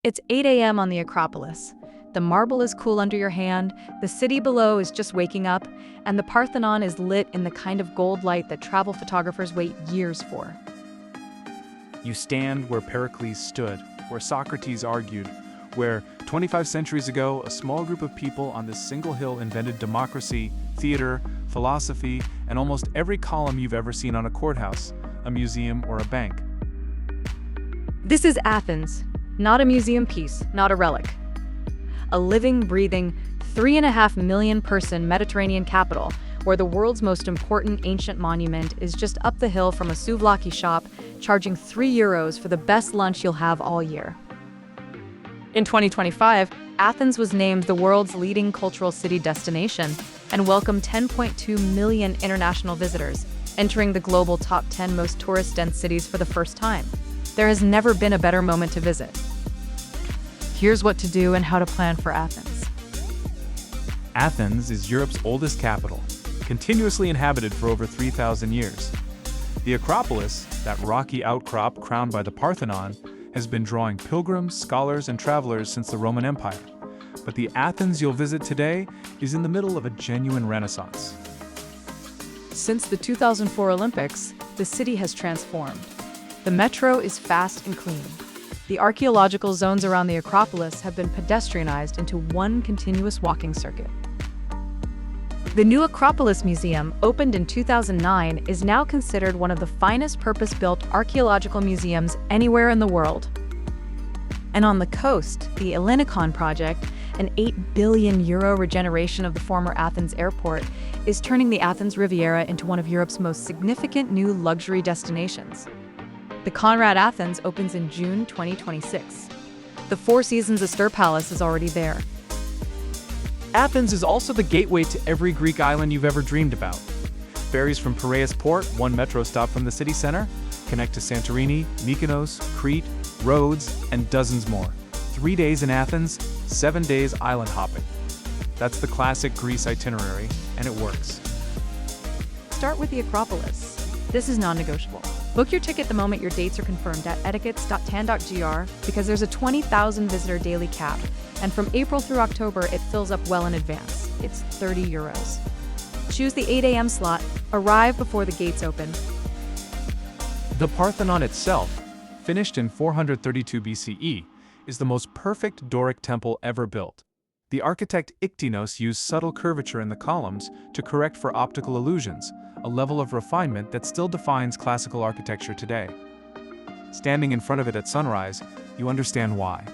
It's 8 a.m. on the Acropolis. The marble is cool under your hand, the city below is just waking up, and the Parthenon is lit in the kind of gold light that travel photographers wait years for. You stand where Pericles stood, where Socrates argued, where 25 centuries ago a small group of people on this single hill invented democracy, theater, philosophy, and almost every column you've ever seen on a courthouse, a museum, or a bank. This is Athens, not a museum piece, not a relic. A living, breathing, 3.5 million person Mediterranean capital where the world's most important ancient monument is just up the hill from a Souvlaki shop, charging €3 for the best lunch you'll have all year. In 2025, Athens was named the world's leading cultural city destination and welcomed 10.2 million international visitors, entering the global top 10 most tourist-dense cities for the first time. There has never been a better moment to visit. Here's what to do and how to plan for Athens. Athens is Europe's oldest capital, continuously inhabited for over 3,000 years. The Acropolis, that rocky outcrop crowned by the Parthenon, has been drawing pilgrims, scholars, and travelers since the Roman Empire. But the Athens you'll visit today is in the middle of a genuine renaissance. Since the 2004 Olympics, the city has transformed. The metro is fast and clean. The archaeological zones around the Acropolis have been pedestrianized into one continuous walking circuit. The new Acropolis Museum, opened in 2009, is now considered one of the finest purpose-built archaeological museums anywhere in the world. And on the coast, the Ellinikon project, an €8 billion regeneration of the former Athens airport, is turning the Athens Riviera into one of Europe's most significant new luxury destinations. The Conrad Athens opens in June 2026. The Four Seasons Astir Palace is already there. Athens is also the gateway to every Greek island you've ever dreamed about. Ferries from Piraeus Port, one metro stop from the city center, connect to Santorini, Mykonos, Crete, Rhodes, and dozens more. 3 days in Athens, 7 days island hopping. That's the classic Greece itinerary, and it works. Start with the Acropolis. This is non-negotiable. Book your ticket the moment your dates are confirmed at etiquettes.tan.gr because there's a 20,000 visitor daily cap, and from April through October it fills up well in advance. It's €30. Choose the 8 a.m. slot, arrive before the gates open. The Parthenon itself, finished in 432 BCE, is the most perfect Doric temple ever built. The architect Iktinos used subtle curvature in the columns to correct for optical illusions, a level of refinement that still defines classical architecture today. Standing in front of it at sunrise, you understand why.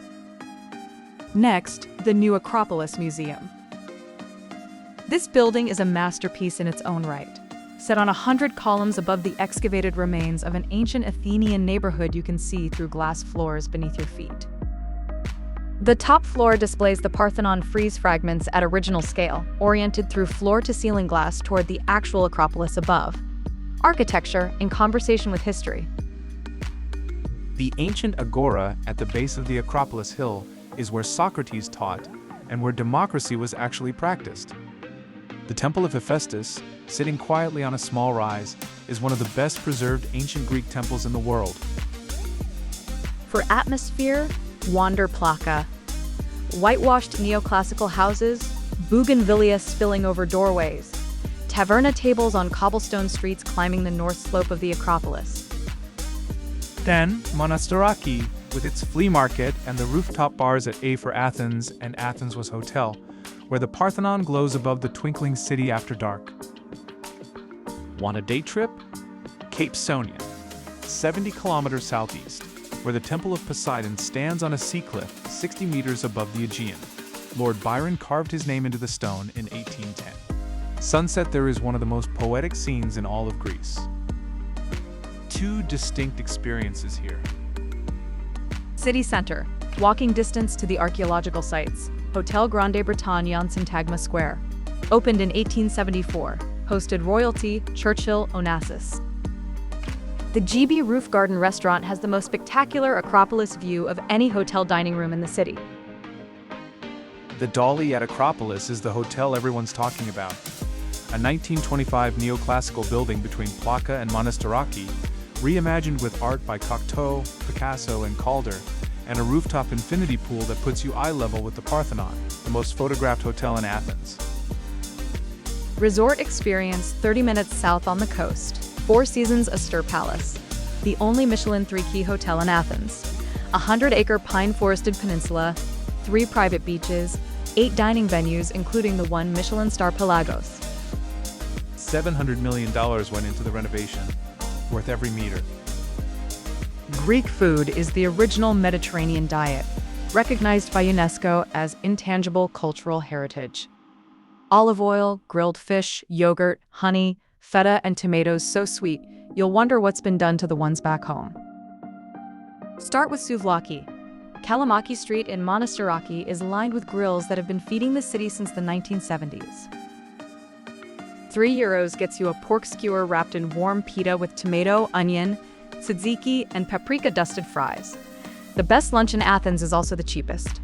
Next, the new Acropolis Museum. This building is a masterpiece in its own right. Set on 100 columns above the excavated remains of an ancient Athenian neighborhood you can see through glass floors beneath your feet. The top floor displays the Parthenon frieze fragments at original scale, oriented through floor-to-ceiling glass toward the actual Acropolis above. Architecture in conversation with history. The ancient Agora at the base of the Acropolis Hill is where Socrates taught and where democracy was actually practiced. The Temple of Hephaestus, sitting quietly on a small rise, is one of the best preserved ancient Greek temples in the world. For atmosphere, wander Plaka. Whitewashed neoclassical houses, bougainvillea spilling over doorways, taverna tables on cobblestone streets climbing the north slope of the Acropolis. Then, Monastiraki, with its flea market and the rooftop bars at A for Athens and Athens Was Hotel, where the Parthenon glows above the twinkling city after dark. Want a day trip? Cape Sonia, 70 kilometers southeast, where the Temple of Poseidon stands on a sea cliff 60 meters above the Aegean. Lord Byron carved his name into the stone in 1810. Sunset there is one of the most poetic scenes in all of Greece. Two distinct experiences here. City center, walking distance to the archaeological sites. Hotel Grande Bretagne on Syntagma Square. Opened in 1874, hosted royalty, Churchill, Onassis. The GB Roof Garden restaurant has the most spectacular Acropolis view of any hotel dining room in the city. The Dolly at Acropolis is the hotel everyone's talking about. A 1925 neoclassical building between Plaka and Monastiraki, reimagined with art by Cocteau, Picasso, and Calder, and a rooftop infinity pool that puts you eye level with the Parthenon, the most photographed hotel in Athens. Resort experience 30 minutes south on the coast. Four Seasons Astir Palace, the only Michelin 3-key hotel in Athens. A 100-acre pine-forested peninsula, 3 private beaches, 8 dining venues including the one Michelin star Pelagos. $700 million went into the renovation, worth every meter. Greek food is the original Mediterranean diet, recognized by UNESCO as intangible cultural heritage. Olive oil, grilled fish, yogurt, honey, feta, and tomatoes so sweet, you'll wonder what's been done to the ones back home. Start with Souvlaki. Kalamaki Street in Monastiraki is lined with grills that have been feeding the city since the 1970s. €3 gets you a pork skewer wrapped in warm pita with tomato, onion, tzatziki, and paprika-dusted fries. The best lunch in Athens is also the cheapest.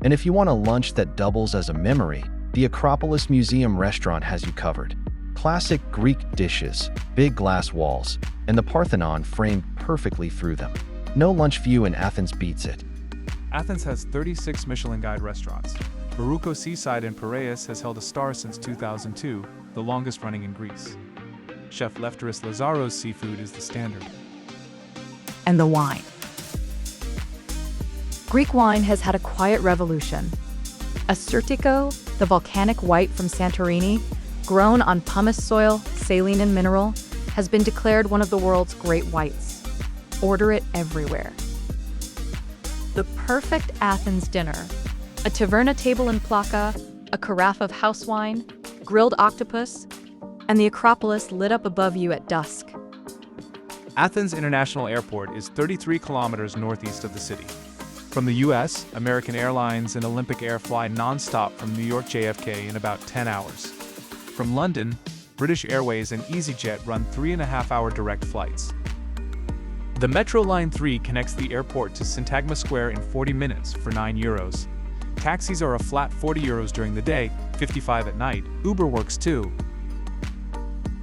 And if you want a lunch that doubles as a memory, the Acropolis Museum restaurant has you covered. Classic Greek dishes, big glass walls, and the Parthenon framed perfectly through them. No lunch view in Athens beats it. Athens has 36 Michelin Guide restaurants. Baruko Seaside in Piraeus has held a star since 2002, the longest running in Greece. Chef Lefteris Lazaro's seafood is the standard. And the wine. Greek wine has had a quiet revolution. Astirtiko, the volcanic white from Santorini, grown on pumice soil, saline and mineral, has been declared one of the world's great whites. Order it everywhere. The perfect Athens dinner. A taverna table in Plaka, a carafe of house wine, grilled octopus, and the Acropolis lit up above you at dusk. Athens International Airport is 33 kilometers northeast of the city. From the US, American Airlines and Olympic Air fly non-stop from New York JFK in about 10 hours. From London, British Airways and EasyJet run 3.5-hour direct flights. The Metro Line 3 connects the airport to Syntagma Square in 40 minutes for €9. Taxis are a flat €40 during the day, 55 at night. Uber works too.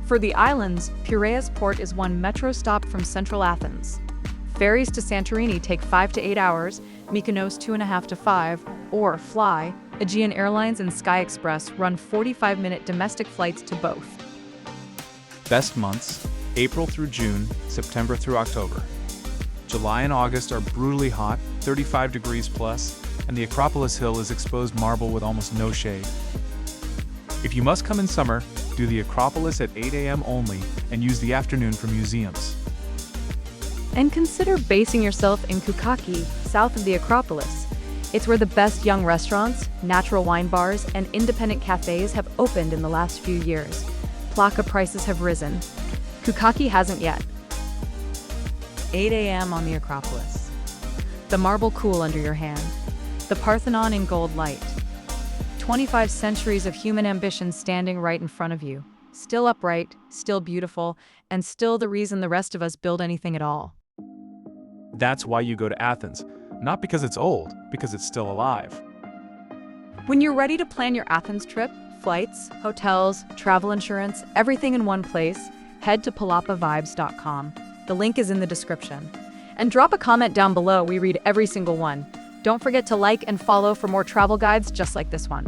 For the islands, Piraeus Port is one metro stop from central Athens. Ferries to Santorini take 5 to 8 hours, Mykonos 2.5 to 5, or fly. Aegean Airlines and Sky Express run 45-minute domestic flights to both. Best months: April through June, September through October. July and August are brutally hot, 35 degrees plus, and the Acropolis Hill is exposed marble with almost no shade. If you must come in summer, do the Acropolis at 8 a.m. only and use the afternoon for museums. And consider basing yourself in Souvlaki, south of the Acropolis. It's where the best young restaurants, natural wine bars, and independent cafes have opened in the last few years. Plaka prices have risen. Souvlaki hasn't yet. 8 a.m. on the Acropolis. The marble cool under your hand. The Parthenon in gold light. 25 centuries of human ambition standing right in front of you. Still upright, still beautiful, and still the reason the rest of us build anything at all. That's why you go to Athens. Not because it's old, because it's still alive. When you're ready to plan your Athens trip, flights, hotels, travel insurance, everything in one place, head to PalapaVibez.com. The link is in the description. And drop a comment down below. We read every single one. Don't forget to like and follow for more travel guides just like this one.